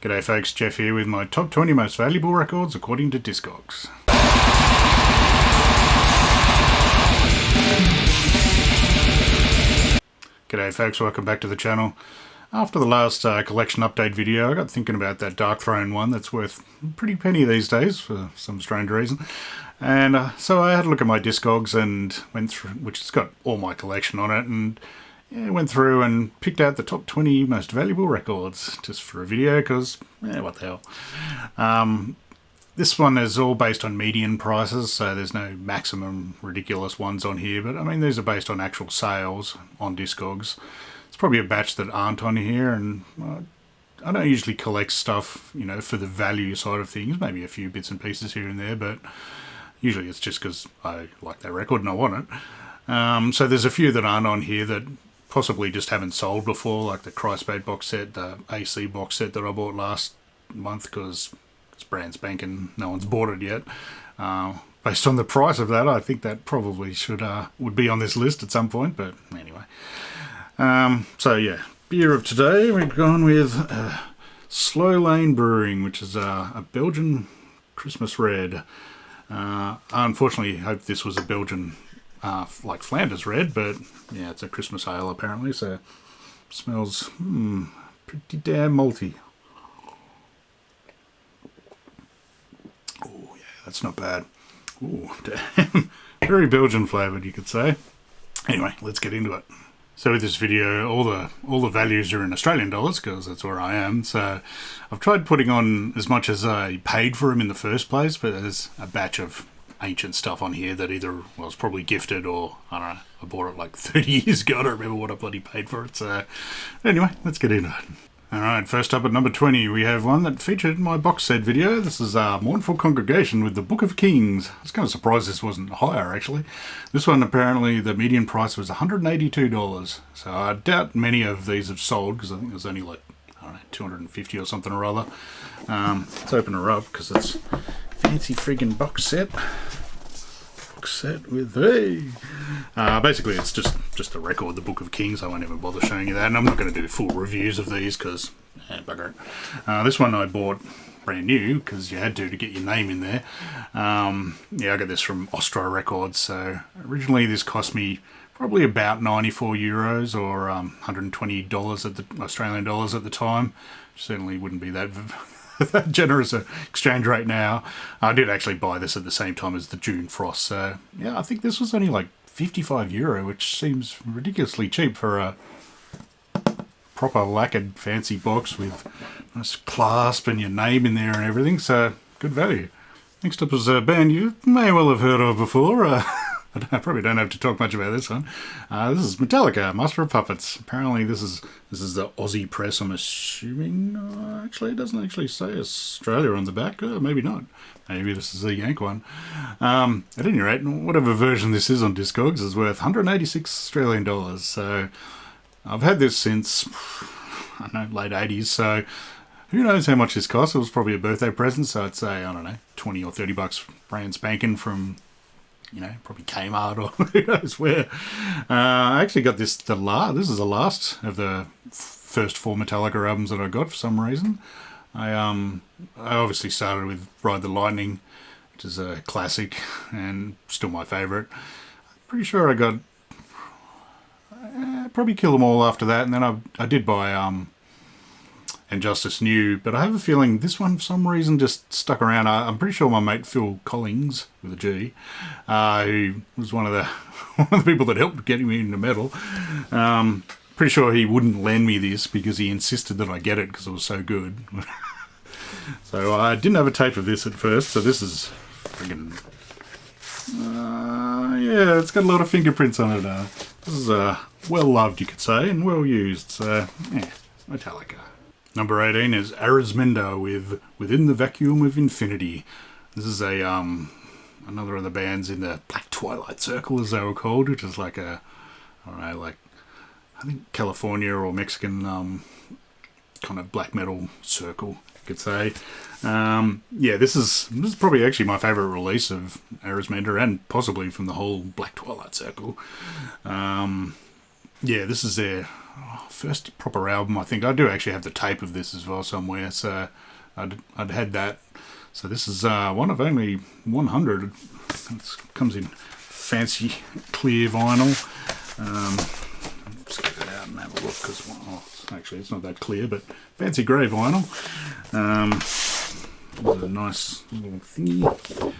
G'day folks, Jeff here with my top 20 most valuable records according to Discogs. G'day folks, welcome back to the channel. After the last collection update video, I got thinking about that Dark Throne one that's worth a pretty penny these days for some strange reason. And so I had a look at my Discogs and went through, which has got all my collection on it, and went through and picked out the top 20 most valuable records just for a video because, what the hell. This one is all based on median prices, so there's no maximum ridiculous ones on here, but I mean these are based on actual sales on Discogs. It's probably a batch that aren't on here, and I don't usually collect stuff, for the value side of things, maybe a few bits and pieces here and there, but usually it's just because I like that record and I want it. So there's a few that aren't on here that possibly just haven't sold before, like the Christbait box set, the AC box set that I bought last month because it's brand spanking, no one's bought it yet. Based on the price of that, I think that probably would be on this list at some point, but anyway. So yeah, beer of today, we've gone with Slow Lane Brewing, which is a Belgian Christmas red. Unfortunately, I hope this was a Belgian like Flanders red, but yeah, it's a Christmas ale apparently, so smells pretty damn malty. Oh yeah, that's not bad. Oh damn, very Belgian flavoured, you could say. Anyway, let's get into it. So with this video, all the values are in Australian dollars because that's where I am. So I've tried putting on as much as I paid for them in the first place, but there's a batch of ancient stuff on here that either was probably gifted or, I don't know, I bought it like 30 years ago. I don't remember what I bloody paid for it. So anyway, let's get into it. Alright, first up at number 20, we have one that featured in my box set video. This is Mournful Congregation with the Book of Kings. I was kind of surprised this wasn't higher, actually. This one, apparently, the median price was $182. So I doubt many of these have sold, because I think there's only like, I don't know, 250 or something or other. Let's open her up, because it's a fancy friggin' box set. Set with basically it's just the record, the Book of Kings. I won't even bother showing you that, and I'm not going to do full reviews of these because bugger it. This one I bought brand new because you had to get your name in there. Yeah, I got this from Ostro Records. So originally this cost me probably about 94 euros or $120 at the Australian dollars at the time. Certainly wouldn't be that that generous exchange rate now. I did actually buy this at the same time as the June Frost, so yeah, I think this was only like €55, which seems ridiculously cheap for a proper lacquered fancy box with a nice clasp and your name in there and everything, so good value. Next up is a band you may well have heard of before. I probably don't have to talk much about this one. This is Metallica, Master of Puppets. Apparently this is the Aussie press, I'm assuming. Actually, it doesn't actually say Australia on the back. Maybe not. Maybe this is a Yank one. At any rate, whatever version this is on Discogs is worth 186 Australian dollars. So I've had this since, I don't know, late 80s. So who knows how much this cost. It was probably a birthday present. So I'd say, I don't know, 20 or 30 bucks brand spanking from, probably Kmart or who knows where. I actually got this is the last of the first 4 Metallica albums that I got for some reason. I obviously started with Ride the Lightning, which is a classic and still my favourite. Pretty sure I got probably Kill 'Em All after that, and then I did buy And Justice New, but I have a feeling this one for some reason just stuck around. I'm pretty sure my mate Phil Collings, with a G, who was one of the people that helped get me into metal, pretty sure he wouldn't lend me this because he insisted that I get it because it was so good. So I didn't have a tape of this at first, so this is friggin' yeah, it's got a lot of fingerprints on it. This is well loved, you could say, and well used, so yeah, Metallica. Number 18 is Arisminda with Within the Vacuum of Infinity. This is another of the bands in the Black Twilight Circle, as they were called, which is like I think California or Mexican kind of black metal circle, you could say. Yeah, this is probably actually my favourite release of Arisminda, and possibly from the whole Black Twilight Circle. Yeah, this is their first proper album, I think. I do actually have the tape of this as well somewhere, so I'd had that. So this is one of only 100. It comes in fancy clear vinyl. Let's get it out and have a look, because actually it's not that clear, but fancy grey vinyl. There's a nice little thingy.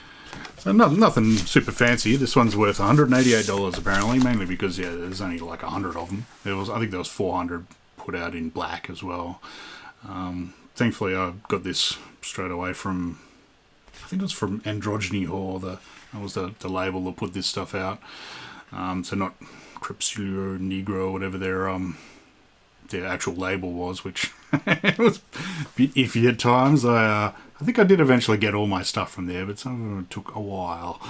So nothing super fancy. This one's worth $188 apparently, mainly because there's only like 100 of them. I think there was 400 put out in black as well. Thankfully, I got this straight away from, I think it was from Androgyny Whore. That was the label that put this stuff out. So not Crepuscular Negro or whatever their actual label was, which it was a bit iffy at times. I think I did eventually get all my stuff from there, but some of them took a while.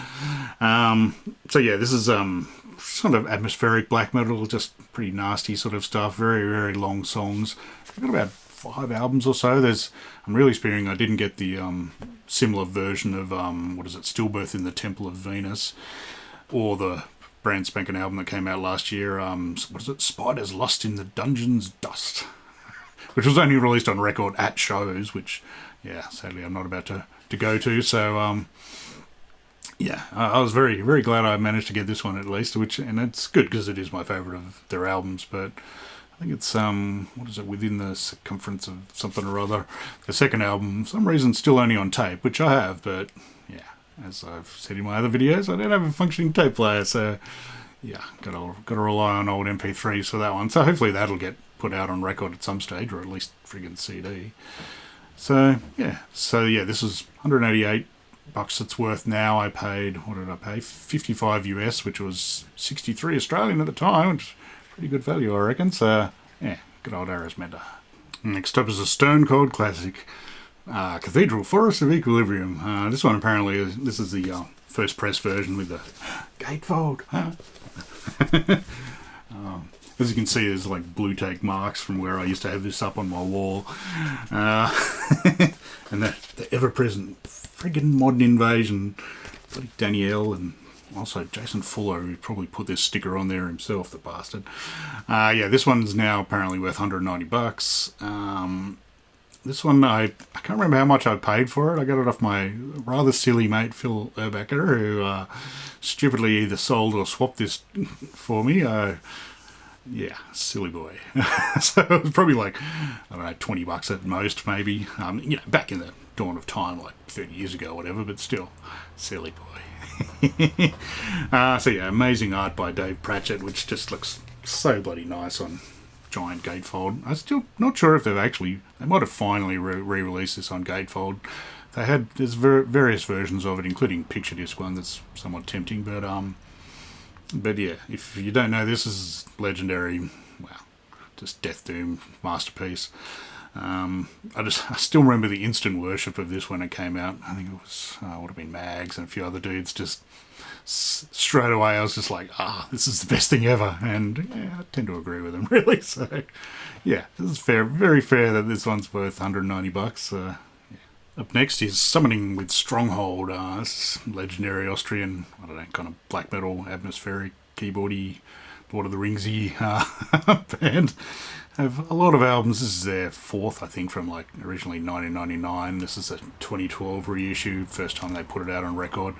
So yeah, this is sort of atmospheric black metal, just pretty nasty sort of stuff. Very, very long songs. I've got about 5 albums or so. I'm really spearing I didn't get the similar version of Stillbirth in the Temple of Venus, or the brand spanking album that came out last year. Spiders Lost in the Dungeon's Dust, which was only released on record at shows, which sadly I'm not about to go to. So I was very, very glad I managed to get this one at least, and it's good because it is my favourite of their albums. But I think it's Within the Circumference of something or other. The second album, for some reason, still only on tape, which I have, but as I've said in my other videos, I don't have a functioning tape player, so gotta rely on old MP3s for that one. So hopefully that'll get put out on record at some stage, or at least friggin' CD. So this is $188 it's worth now. I paid, what did I pay? 55 US, which was 63 Australian at the time, which is pretty good value, I reckon. So good old Arismeta. Next up is a Stone Cold classic. Cathedral Forest of Equilibrium. This one apparently this is the first press version with the gatefold. As you can see, there's like blue take marks from where I used to have this up on my wall, and the ever-present friggin' modern invasion. Bloody Danielle, and also Jason Fuller, who probably put this sticker on there himself, the bastard. This one's now apparently worth $190. This one, I can't remember how much I paid for it. I got it off my rather silly mate, Phil Urbacher, who stupidly either sold or swapped this for me. Silly boy. So it was probably like, I don't know, $20 at most, maybe. Back in the dawn of time, like 30 years ago or whatever, but still, silly boy. Amazing art by Dave Pratchett, which just looks so bloody nice on giant gatefold. I'm still not sure if they might have finally re-released this on gatefold. There's various versions of it, including picture disc one that's somewhat tempting, but if you don't know, this is legendary, just Death Doom masterpiece. I still remember the instant worship of this when it came out. I think it was would have been Mags and a few other dudes. Just straight away I was just like, this is the best thing ever, and I tend to agree with them, really. So this is fair, very fair that this one's worth $190. Up next is Summoning with Stronghold. This is legendary Austrian, I don't know, kind of black metal, atmospheric, keyboardy, Lord of the Ringsy band. Have a lot of albums. This is their fourth, I think, from like originally 1999. This is a 2012 reissue, first time they put it out on record.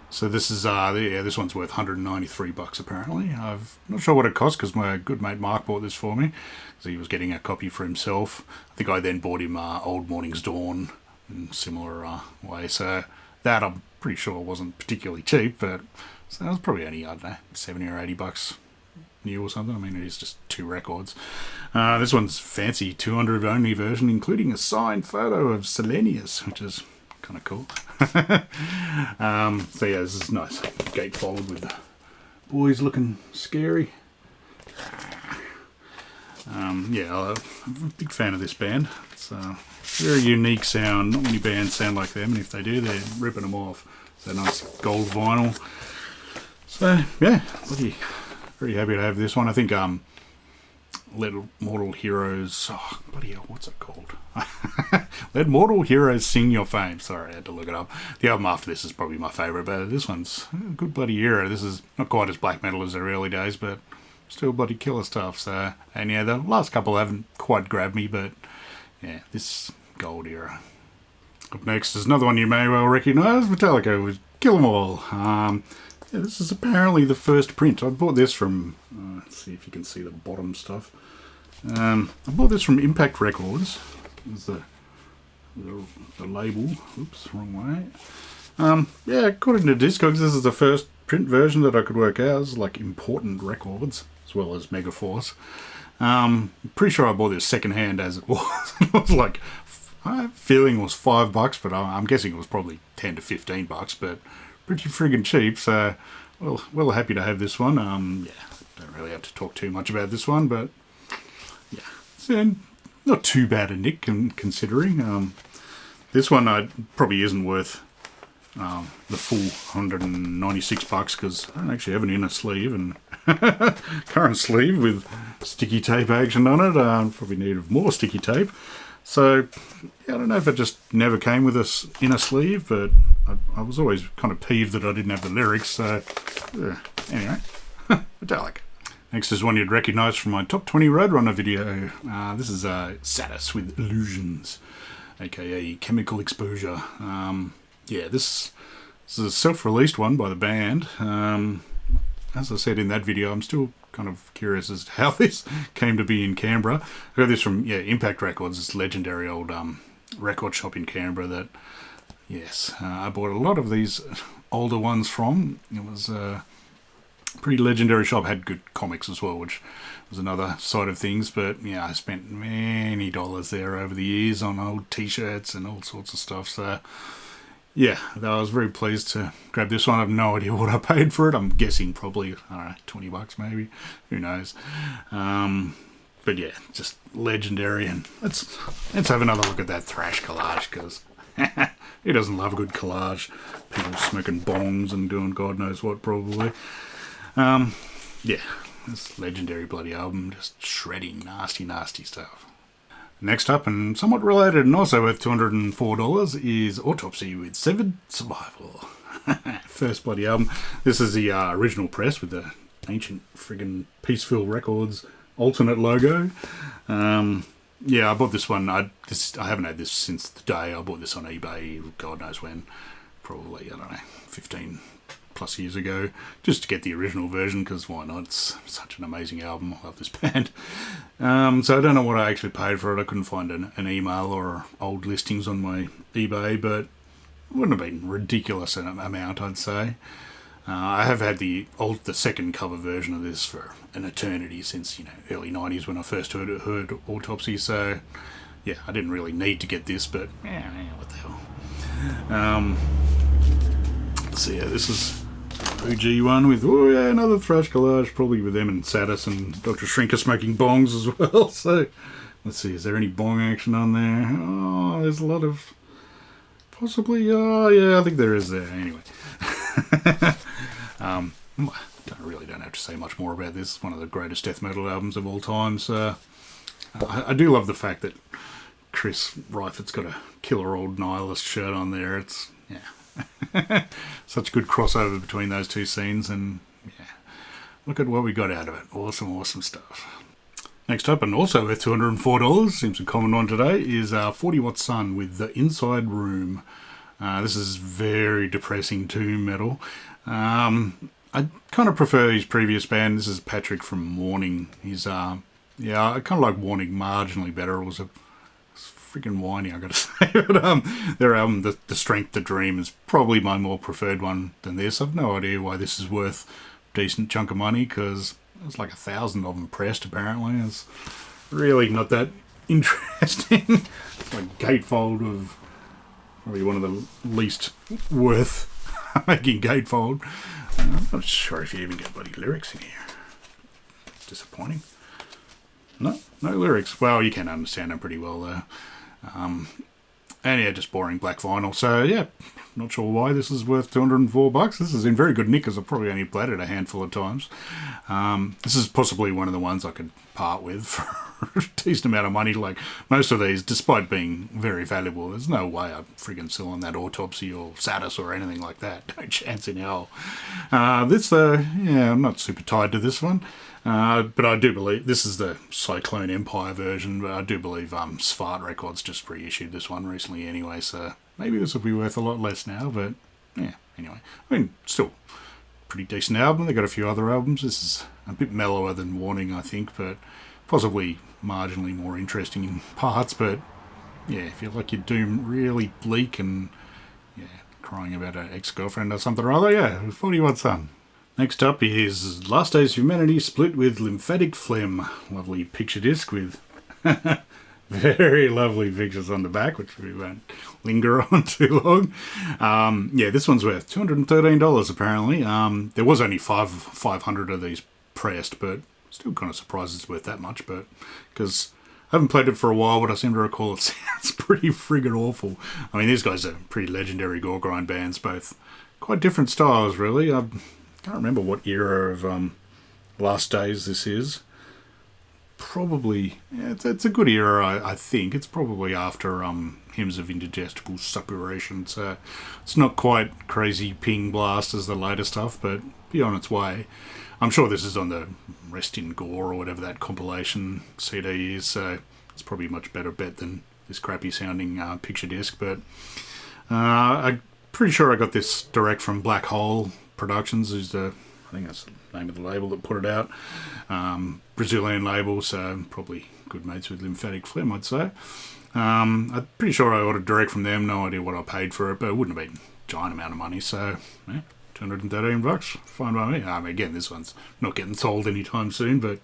So this is this one's worth $193 apparently. I'm not sure what it cost because my good mate Mark bought this for me, because he was getting a copy for himself. I think I then bought him Old Morning's Dawn in similar way. So that I'm pretty sure wasn't particularly cheap, but so it was probably only, I don't know, $70 or $80 new or something. I mean, it is just 2 records. This one's fancy 200 only version, including a signed photo of Selenius, which is kind of cool. This is nice gatefold with the boys looking scary. I'm a big fan of this band. It's a very unique sound. Not many bands sound like them, and if they do, they're ripping them off. So nice gold vinyl. So bloody very happy to have this one. I think Let Mortal Heroes, bloody hell, what's it called? Let Mortal Heroes Sing Your Fame. Sorry, I had to look it up. The album after this is probably my favourite, but this one's a good bloody era. This is not quite as black metal as their early days, but still bloody killer stuff. So, and yeah, the last couple haven't quite grabbed me, but yeah, this gold era. Up next is another one you may well recognise, Metallica with Kill 'Em All. Yeah, this is apparently the first print. I bought this from, let's see if you can see the bottom stuff. I bought this from Impact Records. There's the label. Oops, wrong way. Yeah, according to Discogs, this is the first print version that I could work out. It's like Important Records, as well as Megaforce. Pretty sure I bought this second hand as it was. It was like, feeling it was $5, but I'm guessing it was probably $10 to $15, but pretty friggin' cheap. So, well, happy to have this one. Yeah, don't really have to talk too much about this one, but yeah, it's not too bad a nick considering. This one probably isn't worth the full $196 because I don't actually have an inner sleeve and current sleeve with sticky tape action on it. Probably need more sticky tape. So, yeah, I don't know if it just never came with a inner sleeve, but I was always kind of peeved that I didn't have the lyrics. So, anyway, Metallica. Next is one you'd recognise from my Top 20 Roadrunner video. This is Satis with Illusions, aka Chemical Exposure. Yeah, this is a self-released one by the band. As I said in that video, I'm still kind of curious as to how this came to be in Canberra. I got this from Impact Records, this legendary old record shop in Canberra that, yes, I bought a lot of these older ones from. It was a pretty legendary shop, had good comics as well, which was another side of things. But yeah, I spent many dollars there over the years on old t-shirts and all sorts of stuff. So yeah, I was very pleased to grab this one. I have no idea what I paid for it. I'm guessing probably, I don't know, $20 maybe. Who knows? But yeah, just legendary. And let's have another look at that thrash collage, because who doesn't love a good collage? People smoking bongs and doing God knows what, probably. Yeah, this legendary bloody album, just shredding nasty, nasty stuff. Next up, and somewhat related and also worth $204, is Autopsy with Severed Survival. First bloody album. This is the original press with the ancient friggin' Peaceville Records alternate logo. Yeah, I bought this one. I haven't had this since the day I bought this on eBay, God knows when. Probably, I don't know, 15 plus years ago, just to get the original version, because why not? It's such an amazing album. I love this band. So I don't know what I actually paid for it. I couldn't find an email or old listings on my eBay, but it wouldn't have been ridiculous an amount, I'd say. I have had the second cover version of this for an eternity, since early 90s when I first heard Autopsy. So yeah, I didn't really need to get this, but yeah, what the hell. So yeah, this is OG one with, another thrash collage, probably with them and Satis and Dr. Shrinker smoking bongs as well. So let's see, is there any bong action on there? Oh, there's a lot of, possibly, yeah, I think there is there. Anyway. Don't have to say much more about this. It's one of the greatest death metal albums of all time. So I do love the fact that Chris Reifert's got a killer old nihilist shirt on there. It's, yeah, such good crossover between those two scenes, and yeah, look at what we got out of it. Awesome stuff. Next up, and also worth $204, seems a common one today, is 40 Watt Sun with The Inside Room. This is very depressing doom metal. I kind of prefer his previous band. This is Patrick from Warning. He's I kind of like Warning marginally better. It was freaking whiny, I gotta say. But their album, the Strength to Dream, is probably my more preferred one than this. I've no idea why this is worth a decent chunk of money, because there's like 1,000 of them pressed apparently. It's really not that interesting. It's like gatefold of probably one of the least worth making gatefold. I'm not sure if you even get bloody lyrics in here. It's disappointing. No lyrics. Well, you can understand them pretty well though. And yeah, just boring black vinyl. So yeah, not sure why this is worth $204. This is in very good nick, as I've probably only played it a handful of times. This is possibly one of the ones I could part with for a decent amount of money. Like most of these, despite being very valuable, there's no way I'm friggin' selling that Autopsy or Satis or anything like that. No chance in hell. This though, yeah, I'm not super tied to this one. But I do believe this is the Cyclone Empire version, but I do believe Svart Records just reissued this one recently anyway, so maybe this will be worth a lot less now, but yeah, anyway. I mean, still pretty decent album. They got a few other albums. This is a bit mellower than Warning, I think, but possibly marginally more interesting in parts, but yeah, if you like your Doom really bleak and yeah, crying about an ex-girlfriend or something or other, yeah, 41 Sun. Next up is Last Days of Humanity split with Lymphatic Phlegm. Lovely picture disc with very lovely pictures on the back, which we won't linger on too long. Yeah, this one's worth $213 apparently. There was only 500 of these pressed, but still kind of surprised it's worth that much, but because I haven't played it for a while, but I seem to recall it sounds pretty friggin' awful. I mean, these guys are pretty legendary gore grind bands, both quite different styles, really. I can't remember what era of Last Days this is. Probably, yeah, it's a good era, I think. It's probably after Hymns of Indigestible Suppuration, so it's not quite crazy ping blast as the later stuff, but be on its way. I'm sure this is on the Rest in Gore or whatever that compilation CD is, so it's probably a much better bet than this crappy sounding picture disc, but I'm pretty sure I got this direct from Black Hole Productions, who's I think that's the name of the label that put it out. Brazilian label, so probably good mates with Lymphatic Phlegm, I'd say. I'm pretty sure I ordered direct from them, no idea what I paid for it, but it wouldn't have been a giant amount of money, so yeah, $213, fine by me. I mean, again, this one's not getting sold anytime soon, but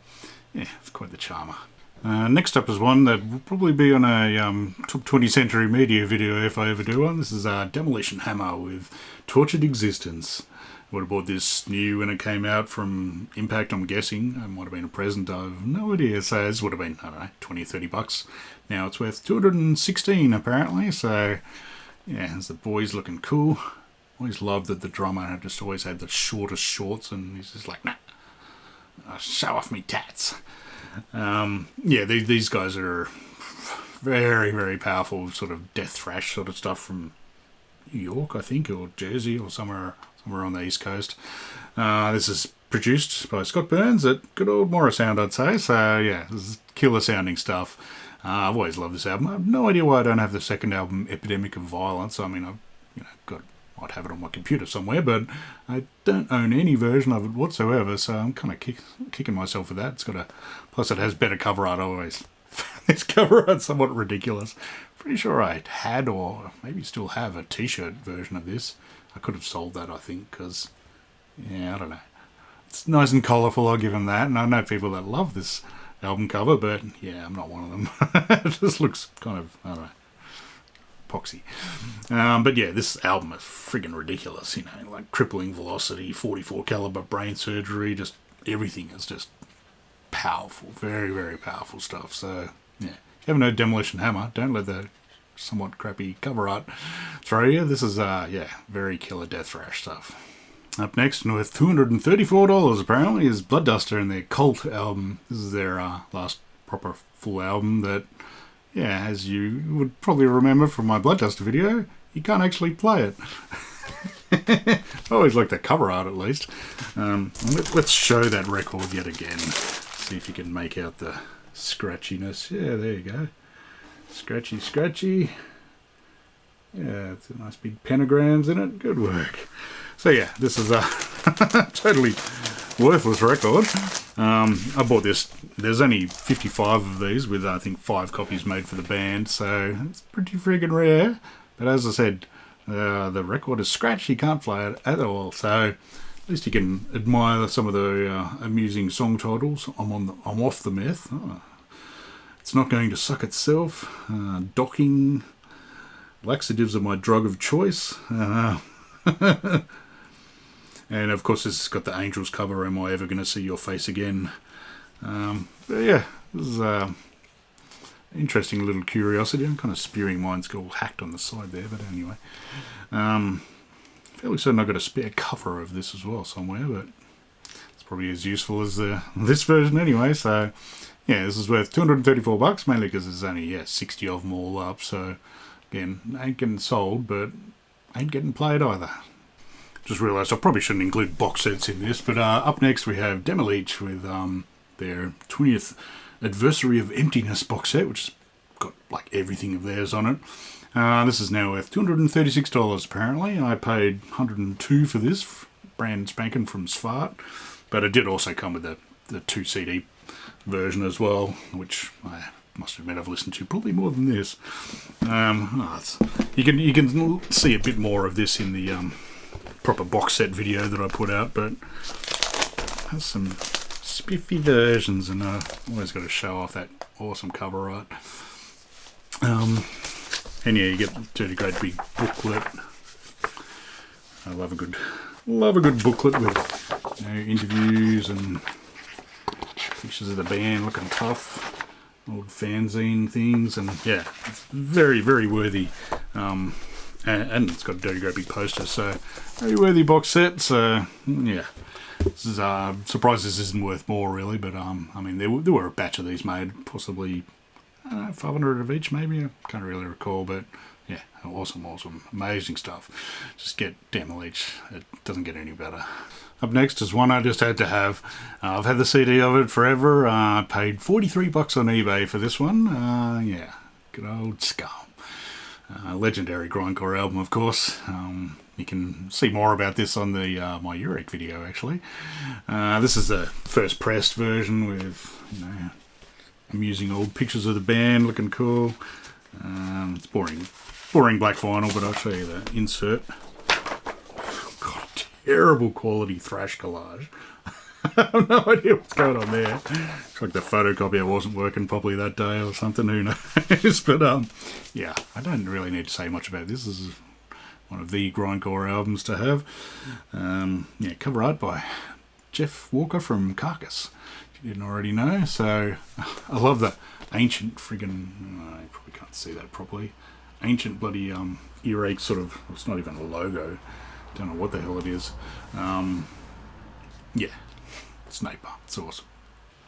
yeah, it's quite the charmer. Next up is one that will probably be on a top 20th century media video if I ever do one. This is Demolition Hammer with Tortured Existence. I would have bought this new when it came out from Impact, I'm guessing. It might have been a present, I have no idea. So this would have been, I don't know, 20 or 30 bucks. Now it's worth 216 apparently, so yeah, there's the boys looking cool. Always loved that the drummer had just always had the shortest shorts, and he's just like, nah, I'll show off me tats. Yeah, these guys are very, very powerful sort of death thrash sort of stuff from New York, I think, or Jersey, or somewhere on the East Coast. This is produced by Scott Burns at good old Morrisound, I'd say. So yeah, this is killer sounding stuff. I've always loved this album. I have no idea why I don't have the second album, Epidemic of Violence. I mean, I'd have it on my computer somewhere, but I don't own any version of it whatsoever, so I'm kind of kicking myself for that. Plus it has better cover art. I always found this cover art somewhat ridiculous. Pretty sure I had, or maybe still have, a t-shirt version of this. I could have sold that, I think, because, yeah, I don't know. It's nice and colourful, I'll give them that, and I know people that love this album cover, but yeah, I'm not one of them. It just looks kind of, I don't know, epoxy. But yeah, this album is friggin' ridiculous, you know, like Crippling Velocity, 44 caliber brain surgery, just everything is just powerful, very, very powerful stuff. So yeah, if you haven't heard Demolition Hammer, don't let the somewhat crappy cover art throw you. This is yeah, very killer death thrash stuff. Up next, and with $234 apparently, is Bloodduster and their Cult album. This is their last proper full album that, yeah, as you would probably remember from my Bloodduster video, you can't actually play it. I always like the cover art, at least. Let's show that record yet again. See if you can make out the scratchiness. Yeah, there you go. Scratchy, scratchy. Yeah, it's a nice big pentagrams in it. Good work. So yeah, this is a totally worthless record. I bought this. There's only 55 of these with, I think, 5 copies made for the band, so it's pretty friggin' rare. But as I said, the record is scratched. You can't play it at all. So at least you can admire some of the amusing song titles. I'm off the meth. Oh. It's not going to suck itself. Docking. Laxatives are my drug of choice. And of course, this has got the Angels cover. Am I ever going to see your face again? But yeah, this is interesting little curiosity. I'm kind of spewing mine's got all hacked on the side there, but anyway. Fairly certain I've got a spare cover of this as well somewhere, but it's probably as useful as this version anyway. So yeah, this is worth $234, mainly because there's only 60 of them all up. So again, ain't getting sold, but ain't getting played either. Just realised I probably shouldn't include box sets in this, but up next we have Demolition with their 20th Adversary of Emptiness box set, which has got like everything of theirs on it. This is now worth $236 apparently. I paid $102 for this, brand spanking from Svart, but it did also come with the 2 CD version as well, which I must admit I've listened to probably more than this. You can see a bit more of this in the proper box set video that I put out, but has some spiffy versions, and always got to show off that awesome cover art. And yeah, you get Dirty Great big booklet. I love a good booklet with interviews and pictures of the band looking tough, old fanzine things, and yeah, it's very, very worthy. And it's got a Dirty Great big poster, so very worthy box set. So yeah, this is surprised this isn't worth more really, but I mean there were a batch of these made, possibly 500 of each maybe. I can't really recall, but yeah, awesome, amazing stuff. Just get Demolition. It doesn't get any better. Up next is one I just had to have. I've had the CD of it forever. I paid $43 on eBay for this one. Yeah, good old Scum. Legendary grindcore album, of course. You can see more about this on the my Eurek video, actually. This is the first pressed version with, amusing old pictures of the band looking cool. It's boring black vinyl, but I'll show you the insert. God, terrible quality thrash collage. I have no idea what's going on there. It's like the photocopier wasn't working properly that day or something, who knows. But yeah, I don't really need to say much about this. This is one of the grindcore albums to have. Yeah, cover art by Jeff Walker from Carcass, if you didn't already know. So I love the ancient friggin', I probably can't see that properly, ancient bloody earache sort of, it's not even a logo, don't know what the hell it is. Yeah, Sniper, it's awesome.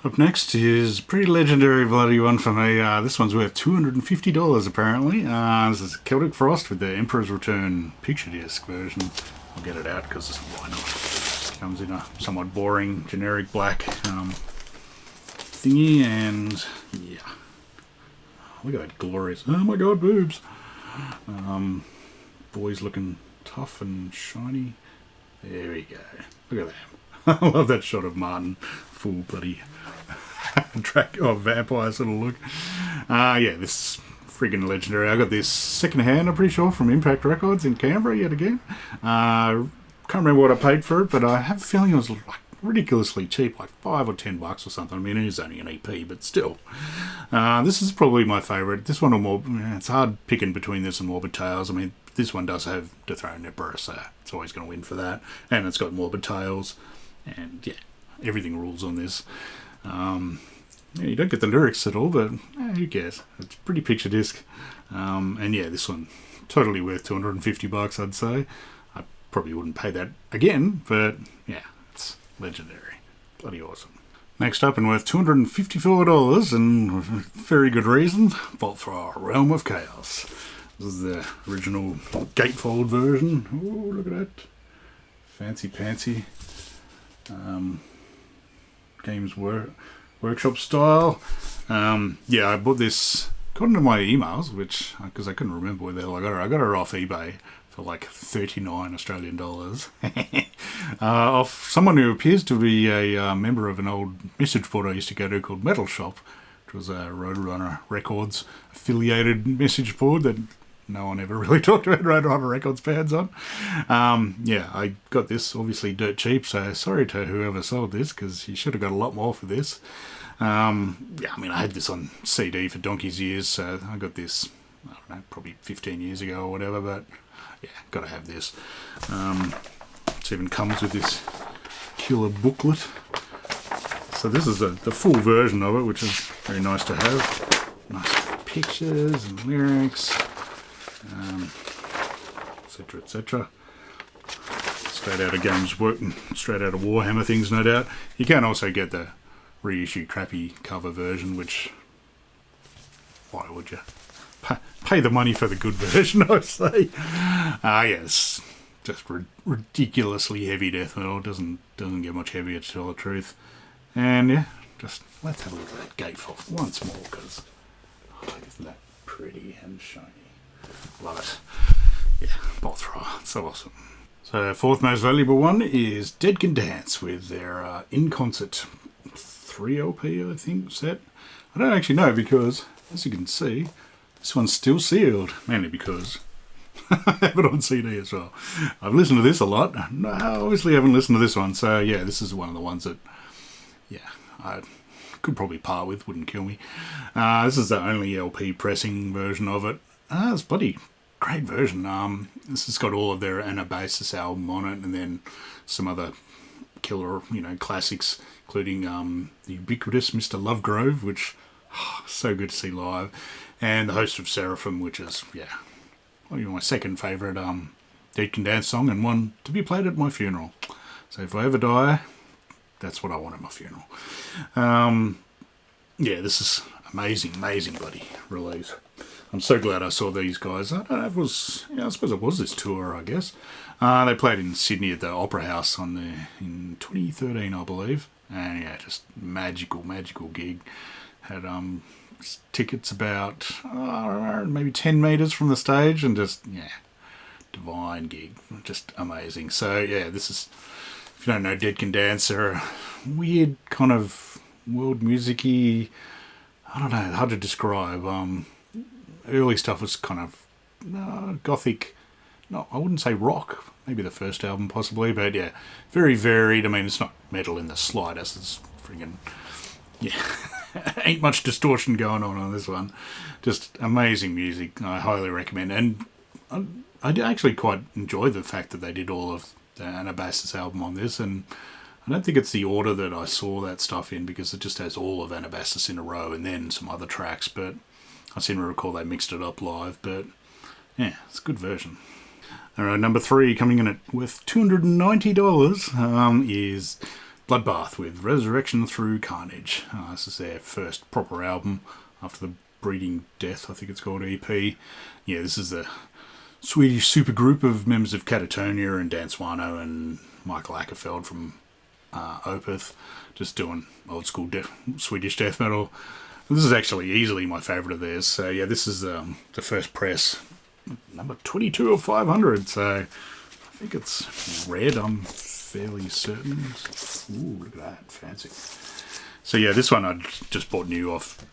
Up next is a pretty legendary bloody one for me. This one's worth $250 apparently. This is Celtic Frost with the Emperor's Return picture disc version. I'll get it out because why not? Comes in a somewhat boring generic black thingy, and yeah, look at that glorious, oh my god, boobs. Boys looking tough and shiny. There we go, look at that. I love that shot of Martin full bloody vampire sort of look. Yeah, this is friggin' legendary. I got this second hand, I'm pretty sure, from Impact Records in Canberra yet again. Can't remember what I paid for it, but I have a feeling it was like ridiculously cheap, like $5 or $10 or something. I mean, it is only an EP, but still. This is probably my favourite. This one, or it's hard picking between this and Morbid Tales. I mean, this one does have Dethroned Emperor, so it's always going to win for that. And it's got Morbid Tales, and yeah, everything rules on this. Yeah, you don't get the lyrics at all, but who cares? It's a pretty picture disc. And yeah, this one, totally worth $250, I'd say. I probably wouldn't pay that again, but yeah, it's legendary. Bloody awesome. Next up, and worth $254, and very good reason, Bolt Thrower, Realm of Chaos. This is the original gatefold version. Oh, look at that. Fancy pantsy. Games Workshop style. Yeah, I bought this, according to my emails, which, because I couldn't remember where the hell I got her. I got her off eBay for like 39 Australian dollars. Off someone who appears to be a member of an old message board I used to go to called Metal Shop, which was a Roadrunner Records affiliated message board that no one ever really talked about Roadrunner Records bands on. Yeah, I got this obviously dirt cheap, so sorry to whoever sold this, because you should have got a lot more for this. Yeah, I mean, I had this on CD for donkey's years, so I got this, I don't know, probably 15 years ago or whatever, but yeah, gotta have this. It even comes with this killer booklet. So this is the full version of it, which is very nice to have. Nice pictures and lyrics, etc., etc. Straight out of Games Work, straight out of Warhammer things, no doubt. You can also get the reissue crappy cover version, which, why would you? Pay the money for the good version, I say. Yes, just ridiculously heavy death metal. Doesn't get much heavier, to tell the truth. And yeah, Just let's have a look at that gatefold once more, because isn't that pretty and shiny? Love it. Yeah, both are so awesome. So fourth most valuable one is Dead Can Dance with their In Concert 3 LP, I think, set. I don't actually know because, as you can see, this one's still sealed, mainly because I have it on CD as well. I've listened to this a lot. No, I obviously haven't listened to this one, so yeah, this is one of the ones that, yeah, I could probably part with, wouldn't kill me. This is the only LP pressing version of it. It's bloody great version. This has got all of their Anabasis album on it, and then some other killer, classics, including the ubiquitous Mr. Lovegrove, which so good to see live, and the Host of Seraphim, which is my second favourite Dead Can Dance song, and one to be played at my funeral. So if I ever die, that's what I want at my funeral. This is amazing bloody release. I'm so glad I saw these guys. I don't know if it was, I suppose it was this tour, I guess. They played in Sydney at the Opera House in 2013, I believe. And yeah, just magical gig. Had tickets about maybe 10 metres from the stage, and just, divine gig. Just amazing. So yeah, this is, if you don't know Dead Can Dance, they're a weird kind of world music-y, I don't know, hard to describe. Early stuff was kind of gothic, no, I wouldn't say rock, maybe the first album possibly, but yeah, very varied. I mean, it's not metal in the slightest, it's friggin', ain't much distortion going on this one. Just amazing music, I highly recommend. And I did actually quite enjoy the fact that they did all of the Anabasis album on this, and I don't think it's the order that I saw that stuff in, because it just has all of Anabasis in a row and then some other tracks, but I seem to recall they mixed it up live, but yeah, it's a good version. Alright, number 3, coming in at worth $290, is Bloodbath with Resurrection Through Carnage. This is their first proper album after the Breeding Death, I think it's called, EP. Yeah, this is the Swedish supergroup of members of Catatonia and Dan Swano and Michael Ackerfeld from Opeth, just doing old school Swedish death metal. This is actually easily my favourite of theirs. So yeah, this is the first press, number 22 of 500. So I think it's red, I'm fairly certain. Ooh, look at that, fancy. So yeah, this one I just bought new off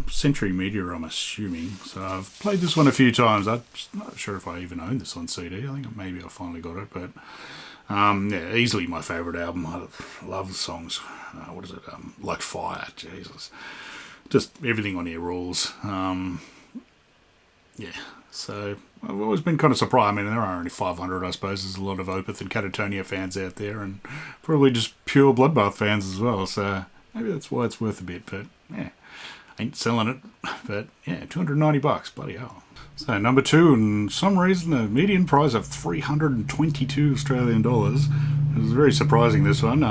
Century Media, I'm assuming. So I've played this one a few times. I'm not sure if I even own this on CD. I think maybe I finally got it, but easily my favourite album. I love the songs. What is it? Like Fire, Jesus. Just everything on here rules. So I've always been kind of surprised. I mean, there are only 500, I suppose. There's a lot of Opeth and Catatonia fans out there, and probably just pure Bloodbath fans as well. So maybe that's why it's worth a bit. But yeah, ain't selling it. But yeah, $290, bloody hell. So number 2, and for some reason a median price of 322 Australian dollars. It was very surprising, this one.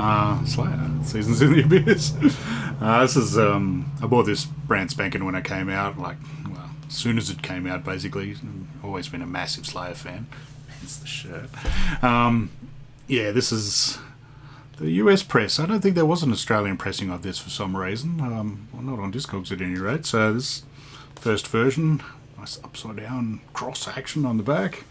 Slayer, Seasons in the Abyss. This is, I bought this brand spanking when it came out, as soon as it came out, basically. I've always been a massive Slayer fan, hence the shirt. This is the US press. I don't think there was an Australian pressing of this for some reason. Not on Discogs at any rate. So this first version, nice upside down cross action on the back.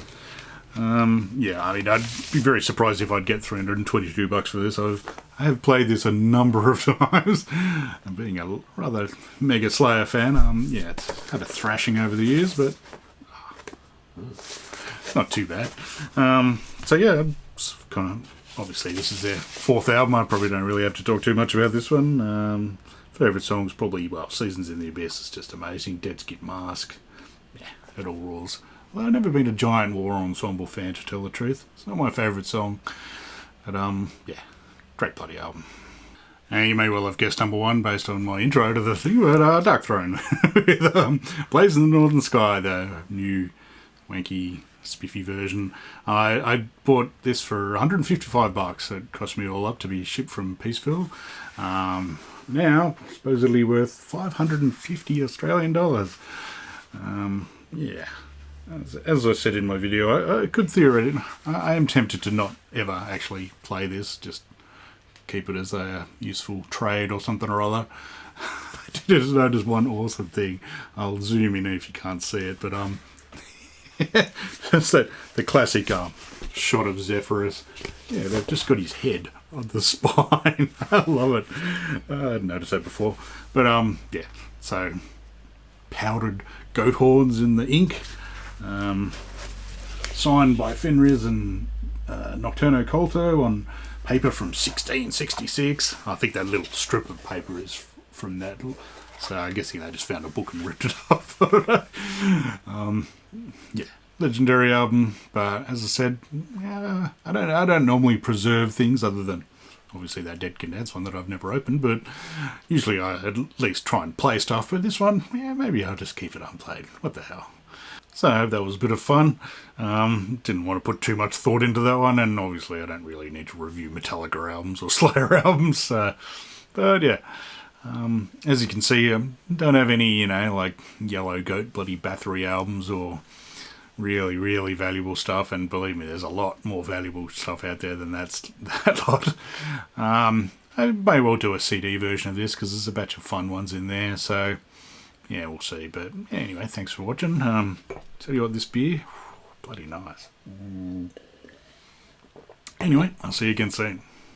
I mean, I'd be very surprised if I'd get $322 for this. I have played this a number of times, and being a rather mega Slayer fan, it's had a thrashing over the years, but it's not too bad. It's kind of, obviously this is their 4th album. I probably don't really have to talk too much about this one. Favourite songs probably, Seasons in the Abyss is just amazing. Dead Skip Mask, it all rules. Well, I've never been a giant War Ensemble fan, to tell the truth. It's not my favourite song, but great bloody album. And you may well have guessed number 1 based on my intro to the thing, but Dark Throne with Blaze in the Northern Sky, the new wanky spiffy version. I bought this for $155. It cost me all up to be shipped from Peaceville. Now supposedly worth 550 Australian dollars. As I said in my video, I could theoretically, I am tempted to not ever actually play this, just keep it as a useful trade or something or other. I did just notice one awesome thing. I'll zoom in if you can't see it, but that's the classic shot of Zephyrus. Yeah, they've just got his head on the spine. I love it. I hadn't noticed that before. But yeah, so powdered goat horns in the ink. Signed by Fenriz and Nocturno Colto on paper from 1666. I think that little strip of paper is from that. So I guess they just found a book and ripped it off. Yeah, legendary album. But as I said, I don't normally preserve things other than obviously that Dead Can Dance one that I've never opened. But usually I at least try and play stuff. But this one, yeah, maybe I'll just keep it unplayed. What the hell? So I hope that was a bit of fun. Didn't want to put too much thought into that one, and obviously I don't really need to review Metallica albums or Slayer albums. But yeah, as you can see, don't have any, like Yellow Goat Bloody Bathory albums or really, really valuable stuff. And believe me, there's a lot more valuable stuff out there than that lot. I may well do a CD version of this because there's a batch of fun ones in there. So yeah, we'll see. But anyway, thanks for watching. Tell you what, this beer, bloody nice. Anyway, I'll see you again soon.